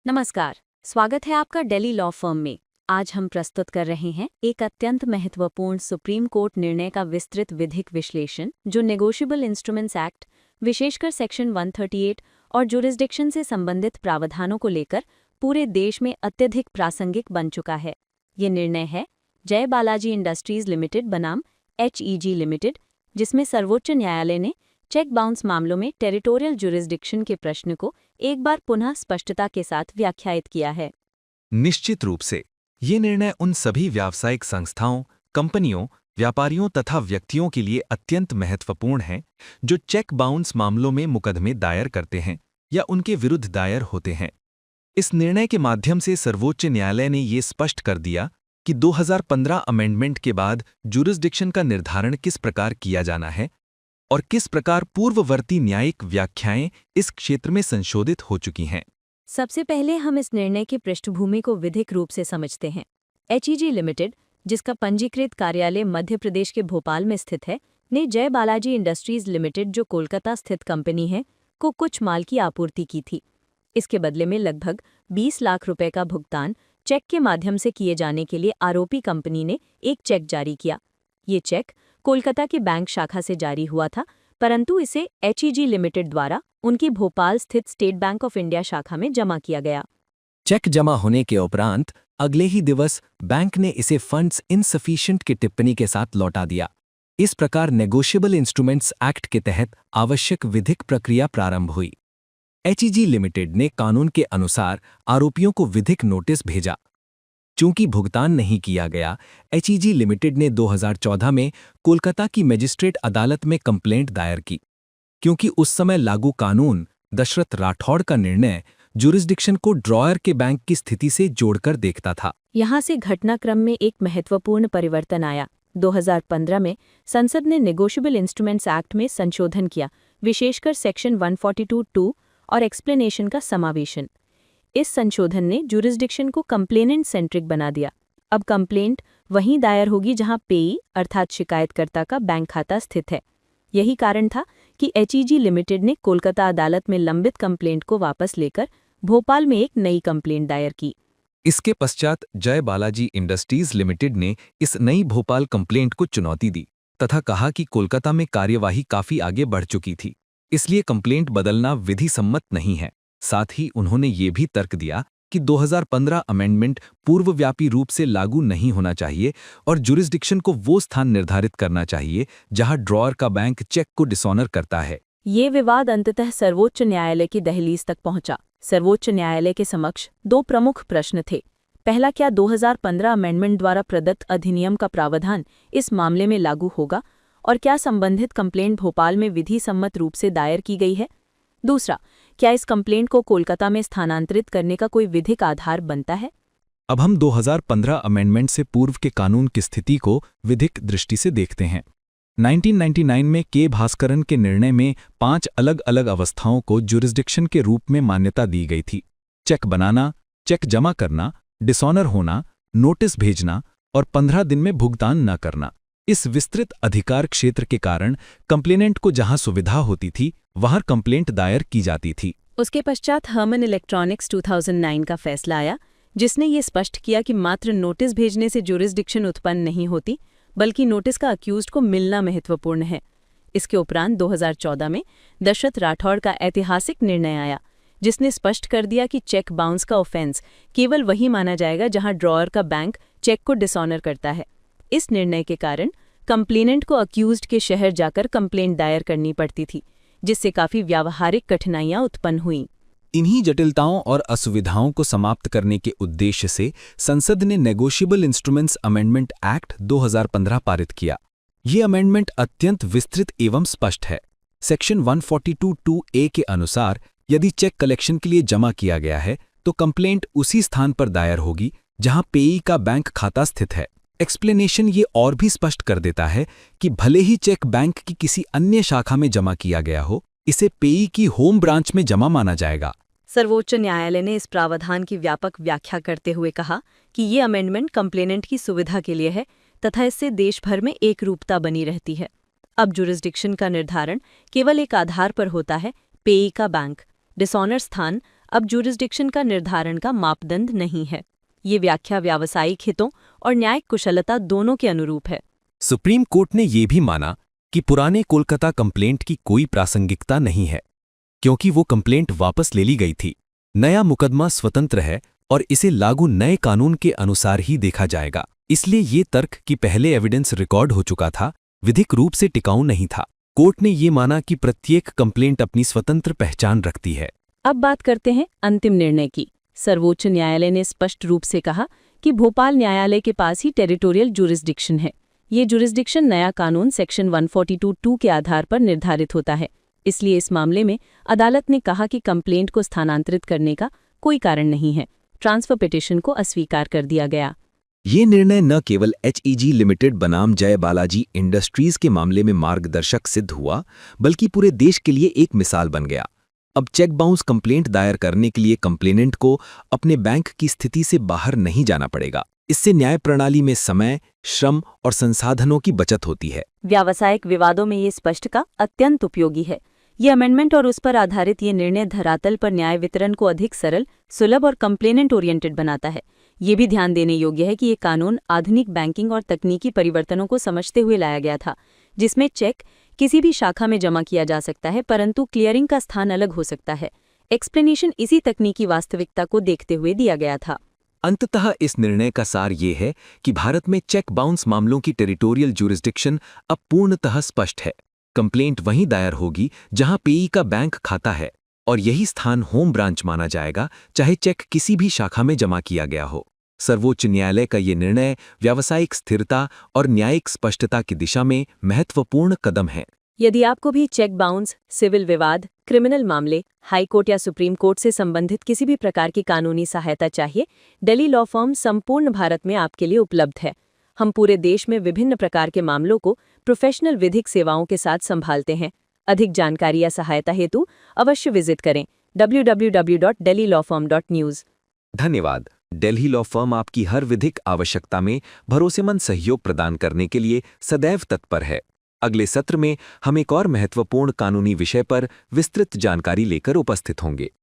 नमस्कार। स्वागत है आपका दिल्ली लॉ फर्म में। आज हम प्रस्तुत कर रहे हैं एक अत्यंत महत्वपूर्ण सुप्रीम कोर्ट निर्णय का विस्तृत विधिक विश्लेषण जो नेगोशिएबल इंस्ट्रूमेंट्स एक्ट, विशेषकर सेक्शन 138 और जुरिस्डिक्शन से संबंधित प्रावधानों को लेकर पूरे देश में अत्यधिक प्रासंगिक बन चुका है। ये निर्णय है जय बालाजी इंडस्ट्रीज लिमिटेड बनाम HEG लिमिटेड, जिसमें सर्वोच्च न्यायालय ने चेक बाउंस मामलों में टेरिटोरियल जुरिस्डिक्शन के प्रश्न को एक बार पुनः स्पष्टता के साथ व्याख्यायित किया है। निश्चित रूप से ये निर्णय उन सभी व्यावसायिक संस्थाओं, कंपनियों, व्यापारियों तथा व्यक्तियों के लिए अत्यंत महत्वपूर्ण है जो चेक बाउंस मामलों में मुकदमे दायर करते हैं या उनके विरुद्ध दायर होते हैं। इस निर्णय के माध्यम से सर्वोच्च न्यायालय ने ये स्पष्ट कर दिया कि 2015 अमेंडमेंट के बाद जुरिस्डिक्शन का निर्धारण किस प्रकार किया जाना है और किस प्रकार पूर्ववर्ती न्यायिक व्याख्याएं इस क्षेत्र में संशोधित हो चुकी हैं। सबसे पहले हम इस निर्णय की पृष्ठभूमि को विधिक रूप से समझते हैं। HEG लिमिटेड, जिसका पंजीकृत कार्यालय मध्य प्रदेश के भोपाल में स्थित है, ने जय बालाजी इंडस्ट्रीज लिमिटेड, जो कोलकाता स्थित कंपनी है, को कुछ माल की आपूर्ति की थी। इसके बदले में लगभग 20 लाख रुपए का भुगतान चेक के माध्यम से किए जाने के लिए आरोपी कंपनी ने एक चेक जारी किया। ये चेक कोलकाता की बैंक शाखा से जारी हुआ था, परंतु इसे HEG लिमिटेड द्वारा उनकी भोपाल स्थित स्टेट बैंक ऑफ इंडिया शाखा में जमा किया गया। चेक जमा होने के उपरांत अगले ही दिवस बैंक ने इसे फंड्स इनसफिशिएंट की टिप्पणी के साथ लौटा दिया। इस प्रकार नेगोशिएबल इंस्ट्रूमेंट्स एक्ट के तहत आवश्यक विधिक प्रक्रिया प्रारंभ हुई। HEG लिमिटेड ने कानून के अनुसार आरोपियों को विधिक नोटिस भेजा। चूंकि भुगतान नहीं किया गया, HEG लिमिटेड ने 2014 में कोलकाता की मजिस्ट्रेट अदालत में कंप्लेंट दायर की। क्योंकि उस समय लागू कानून दशरथ राठौड़ का निर्णय जुरिस्डिक्शन को ड्रॉयर के बैंक की स्थिति से जोड़कर देखता था। यहाँ से घटनाक्रम में एक महत्वपूर्ण परिवर्तन आया। 2015 में संसद ने नेगोशिएबल इंस्ट्रूमेंट्स एक्ट में संशोधन किया, विशेषकर सेक्शन 142(2) और एक्सप्लेनेशन का समावेशन। इस संशोधन ने जुरिस्डिक्शन को कंप्लेनेंट सेंट्रिक बना दिया। अब कंप्लेंट वहीं दायर होगी जहां पेई अर्थात शिकायतकर्ता का बैंक खाता स्थित है। यही कारण था कि HEG लिमिटेड ने कोलकाता अदालत में लंबित कंप्लेंट को वापस लेकर भोपाल में एक नई कंप्लेंट दायर की। इसके पश्चात जय बालाजी इंडस्ट्रीज लिमिटेड ने इस नई भोपाल कंप्लेंट को चुनौती दी तथा कहा कि कोलकाता में कार्यवाही काफी आगे बढ़ चुकी थी, इसलिए कंप्लेंट बदलना विधि सम्मत नहीं है। साथ ही उन्होंने ये भी तर्क दिया कि 2015 अमेंडमेंट पूर्वव्यापी रूप से लागू नहीं होना चाहिए और जुरिस्डिक्शन को वो स्थान निर्धारित करना चाहिए जहां ड्रॉअर का बैंक चेक को डिसऑनर करता है। ये विवाद अंततः सर्वोच्च न्यायालय की दहलीज तक पहुंचा। सर्वोच्च न्यायालय के समक्ष दो प्रमुख प्रश्न थे। पहला, क्या 2015 अमेंडमेंट द्वारा प्रदत्त अधिनियम का प्रावधान इस मामले में लागू होगा और क्या संबंधित कंप्लेंट भोपाल में विधि सम्मत रूप से दायर की गई है। दूसरा, क्या इस कंप्लेंट को कोलकाता में स्थानांतरित करने का कोई विधिक आधार बनता है। अब हम 2015 अमेंडमेंट से पूर्व के कानून की स्थिति को विधिक दृष्टि से देखते हैं। 1999 में के भास्करन के निर्णय में 5 अलग अलग अवस्थाओं को जुरिस्डिक्शन के रूप में मान्यता दी गई थी: चेक बनाना, चेक जमा करना, डिसऑनर होना, नोटिस भेजना और 15 दिन में भुगतान न करना। इस विस्तृत अधिकार क्षेत्र के कारण कंप्लेनेंट को जहां सुविधा होती थी वहां कंप्लेंट दायर की जाती थी। उसके पश्चात हर्मन इलेक्ट्रॉनिक्स 2009 का फैसला आया, जिसने ये स्पष्ट किया कि मात्र नोटिस भेजने से जुरिस्डिक्शन उत्पन्न नहीं होती, बल्कि नोटिस का अक्यूज्ड को मिलना महत्वपूर्ण है। इसके उपरांत 2014 में दशरथ राठौड़ का ऐतिहासिक निर्णय आया, जिसने स्पष्ट कर दिया कि चेक बाउंस का ऑफेंस केवल वही माना जाएगा जहां ड्रॉअर का बैंक चेक को डिसऑनर करता है। इस निर्णय के कारण कंप्लेनेंट को अक्यूज्ड के शहर जाकर कंप्लेंट दायर करनी पड़ती थी, जिससे काफी व्यावहारिक कठिनाइयां उत्पन्न हुईं। इन्हीं जटिलताओं और असुविधाओं को समाप्त करने के उद्देश्य से संसद ने नेगोशिएबल इंस्ट्रूमेंट्स अमेंडमेंट एक्ट 2015 पारित किया। ये अमेंडमेंट अत्यंत विस्तृत एवं स्पष्ट है। सेक्शन 142(2)(a) के अनुसार यदि चेक कलेक्शन के लिए जमा किया गया है तो कंप्लेंट उसी स्थान पर दायर होगी जहां पेई का बैंक खाता स्थित है। एक्सप्लेनेशन ये और भी स्पष्ट कर देता है कि भले ही चेक बैंक की किसी अन्य शाखा में जमा किया गया हो, इसे पेई की होम ब्रांच में जमा माना जाएगा। सर्वोच्च न्यायालय ने इस प्रावधान की व्यापक व्याख्या करते हुए कहा कि ये अमेंडमेंट कंप्लेनेंट की सुविधा के लिए है तथा इससे देश भर में एकरूपता बनी रहती है। अब जुरिस्डिक्शन का निर्धारण केवल एक आधार पर होता है, पेई का बैंक। डिसऑनर स्थान अब जुरिस्डिक्शन का निर्धारण का मापदंड नहीं है। ये व्याख्या व्यावसायिक हितों और न्यायिक कुशलता दोनों के अनुरूप है। सुप्रीम कोर्ट ने ये भी माना कि पुराने कोलकाता कंप्लेंट की कोई प्रासंगिकता नहीं है, क्योंकि वो कंप्लेंट वापस ले ली गई थी। नया मुकदमा स्वतंत्र है और इसे लागू नए कानून के अनुसार ही देखा जाएगा। इसलिए ये तर्क कि पहले एविडेंस रिकॉर्ड हो चुका था, विधिक रूप से टिकाऊ नहीं था। कोर्ट ने ये माना कि प्रत्येक कंप्लेंट अपनी स्वतंत्र पहचान रखती है। अब बात करते हैं अंतिम निर्णय की। सर्वोच्च न्यायालय ने स्पष्ट रूप से कहा कि भोपाल न्यायालय के पास ही टेरिटोरियल जुरिस्डिक्शन है। ये जुरिस्डिक्शन नया कानून सेक्शन 142(2) के आधार पर निर्धारित होता है। इसलिए इस मामले में अदालत ने कहा कि कंप्लेंट को स्थानांतरित करने का कोई कारण नहीं है। ट्रांसफर पिटीशन को अस्वीकार कर दिया गया। ये निर्णय न केवल HEG लिमिटेड बनाम जय बालाजी इंडस्ट्रीज के मामले में मार्गदर्शक सिद्ध हुआ, बल्कि पूरे देश के लिए एक मिसाल बन गया। अब चेक बाउंस कंप्लेंट दायर करने के लिए कंप्लेनेंट को अपने बैंक की स्थिति से बाहर नहीं जाना पड़ेगा। इससे न्याय प्रणाली में समय, श्रम और संसाधनों की बचत होती है। व्यावसायिक विवादों में ये स्पष्टता अत्यंत उपयोगी है। ये अमेंडमेंट और उस पर आधारित ये निर्णय धरातल पर न्याय वितरण को अधिक सरल, सुलभ और कंप्लेनेंट ओरिएंटेड बनाता है। ये भी ध्यान देने योग्य है कि ये कानून आधुनिक बैंकिंग और तकनीकी परिवर्तनों को समझते हुए लाया गया था, जिसमें चेक किसी भी शाखा में जमा किया जा सकता है, परंतु क्लियरिंग का स्थान अलग हो सकता है। एक्सप्लेनेशन इसी तकनीकी वास्तविकता को देखते हुए दिया गया था। अंततः इस निर्णय का सार ये है कि भारत में चेक बाउंस मामलों की टेरिटोरियल जुरिस्डिक्शन अब पूर्णतः स्पष्ट है। कंप्लेंट वहीं दायर होगी जहां पेई का बैंक खाता है, और यही स्थान होम ब्रांच माना जाएगा, चाहे चेक किसी भी शाखा में जमा किया गया हो। सर्वोच्च न्यायालय का ये निर्णय व्यावसायिक स्थिरता और न्यायिक स्पष्टता की दिशा में महत्वपूर्ण कदम है। यदि आपको भी चेक बाउंस, सिविल विवाद, क्रिमिनल मामले, हाई कोर्ट या सुप्रीम कोर्ट से संबंधित किसी भी प्रकार की कानूनी सहायता चाहिए, दिल्ली लॉ फर्म संपूर्ण भारत में आपके लिए उपलब्ध है। हम पूरे देश में विभिन्न प्रकार के मामलों को प्रोफेशनल विधिक सेवाओं के साथ संभालते हैं। अधिक जानकारी या सहायता हेतु अवश्य विजिट करें www.delhilawfirm.news। धन्यवाद। दिल्ली लॉ फर्म आपकी हर विधिक आवश्यकता में भरोसेमंद सहयोग प्रदान करने के लिए सदैव तत्पर है। अगले सत्र में हम एक और महत्वपूर्ण कानूनी विषय पर विस्तृत जानकारी लेकर उपस्थित होंगे।